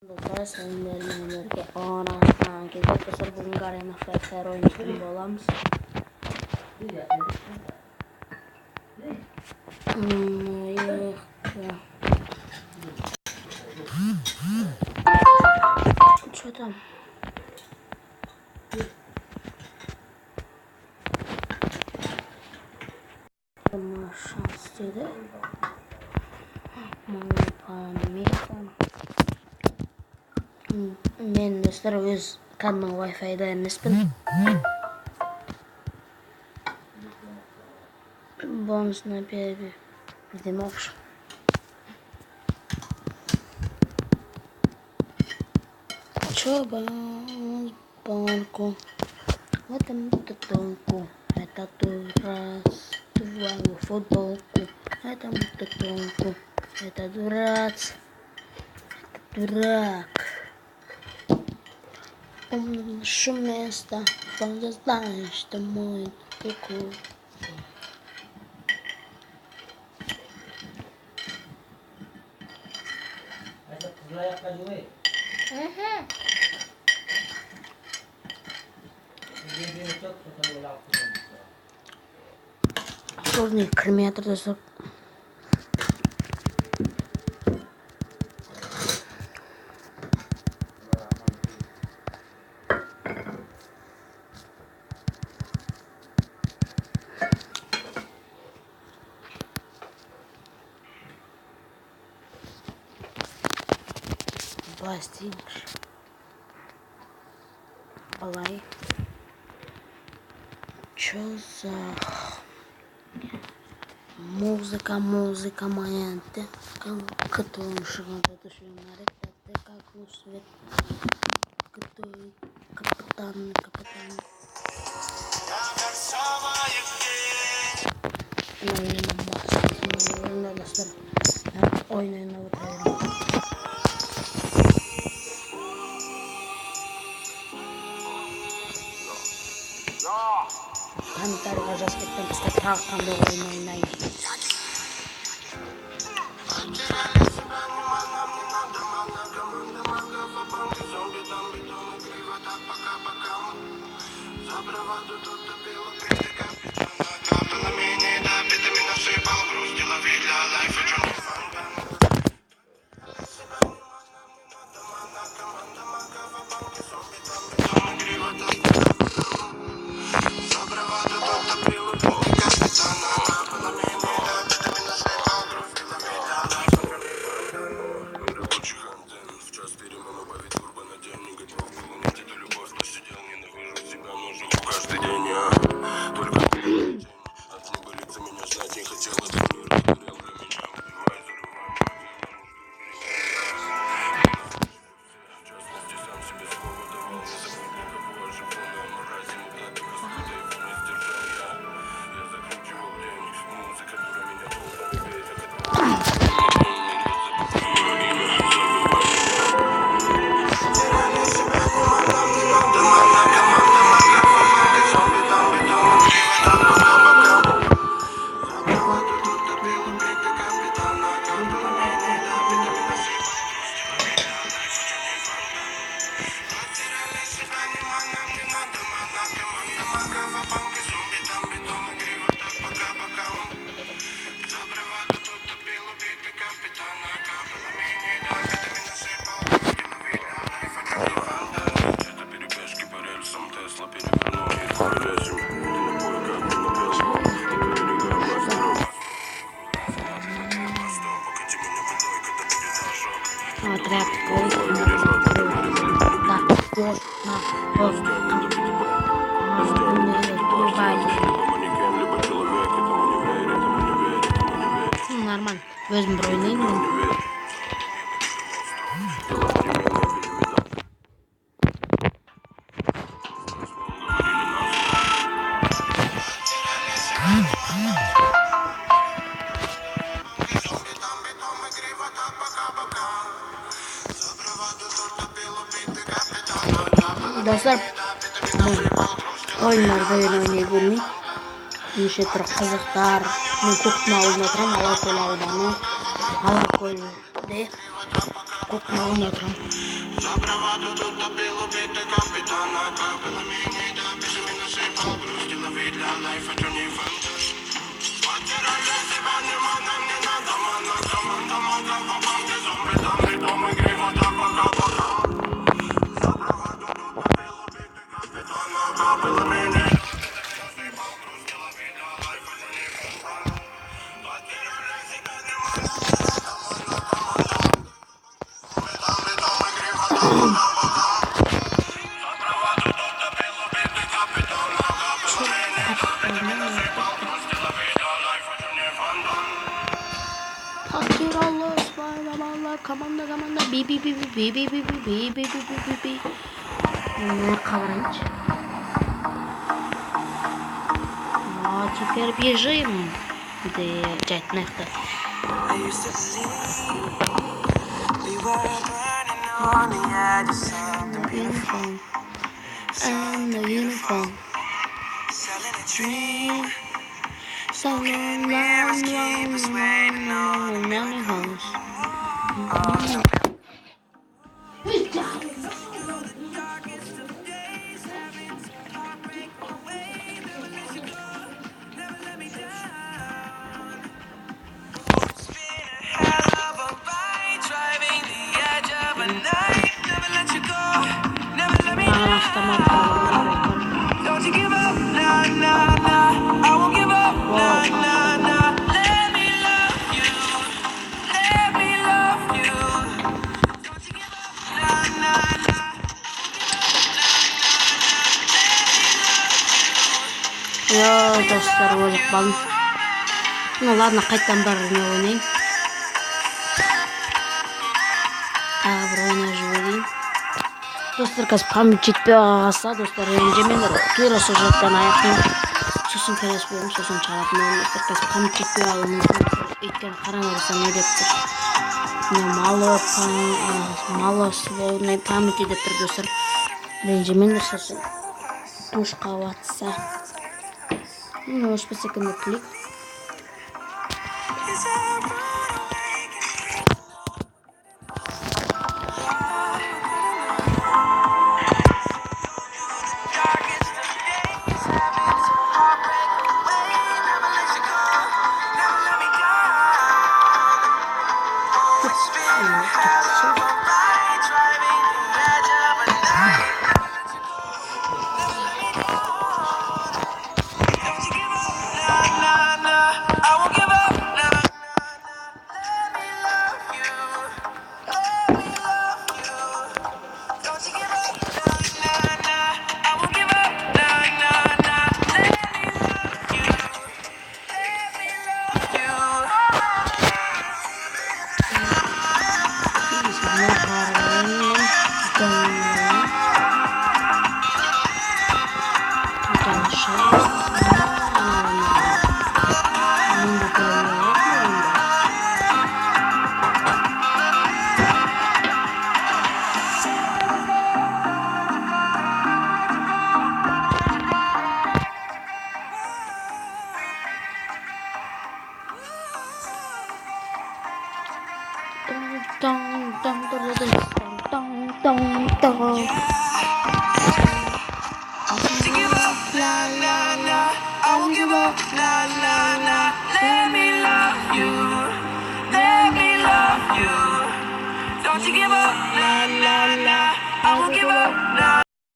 Dostlar, seninle birlikte anasından gece dostlar bugün Garena Fighter oynayışında olamız. Что там? Шанс dedi. Men dostlar öz kanal Wi-Fi'da emasman. Bonusuna bir demoqchi. Чёбан банку. В этом тонку. Это твою футболку. Это тонку. Это дурак. Он шум места. Он знает, что мой куку. Сложный крометр доступ. Пластинка. Балай. Чё за музыка моя, которую шагает шумарик, как свет, который капитан. Oyunun Kantar жазып кеттім тағы қандай ойын ойнайын. Отряд нормально. Возьмем броню. Dostlar, oyunlarda oynay bilmeyin. Неше түрлі қызықтар, мен көктің ауылында отырамын, Алакөл ауданы, Алакөлде көктің ауылында отырамын. Zaprowadził do tapilu bity kapitana Kapela mnie da, pisze mi na sypał Gruz dla widla, life a journey fantasy Otwieraj się, nie ma na mnie nada Mana, komanda, maga, wapamty Zombie, damy, to mój grywa, tapa, kapa, Zaprowadził do tapilu bity kapitana Kapela mnie da, pisze mi na sypał Gruz dla widla, life a journey fantasy Otwieraj się, nie ma na mnie nada Mana, komanda, damy, to mój grywa, tapa, kapa Takdir Allah subhanahu Allah kamanda bi bi bi bi bi bi bi bi bi bi bi bi bi. Ne кавранч? А теперь бежим. Где джет нехта? Uniform. And the uniform. Selling a dream. So long, long, long, long, long, house. Don't you give up, nah, nah, nah. I won't give up, nah, nah, nah. Let me love you, let me love you. Don't you give up, nah, nah, nah. Я достар өліп балым. Ну ладно, қайттан бар не ойнайын. Тағы бір ойнап жіберейін. Достар, қазір память жетпей қалса, достар, ренжімеңдер. Тура сол жақтан аяқтаймын. Сосын келесі бөлім, сосын шығатын бөлім. Достар, қазір память жетпей қалуы мүмкін. Өйткені қараңыздар не деп тұр. Мало свободной памяти деп тұр, достар. Ренжімеңдер, сосын бошқа уатса. Может быть, секундный клик. Don't you give up, nah, nah, nah. I won't give up, nah.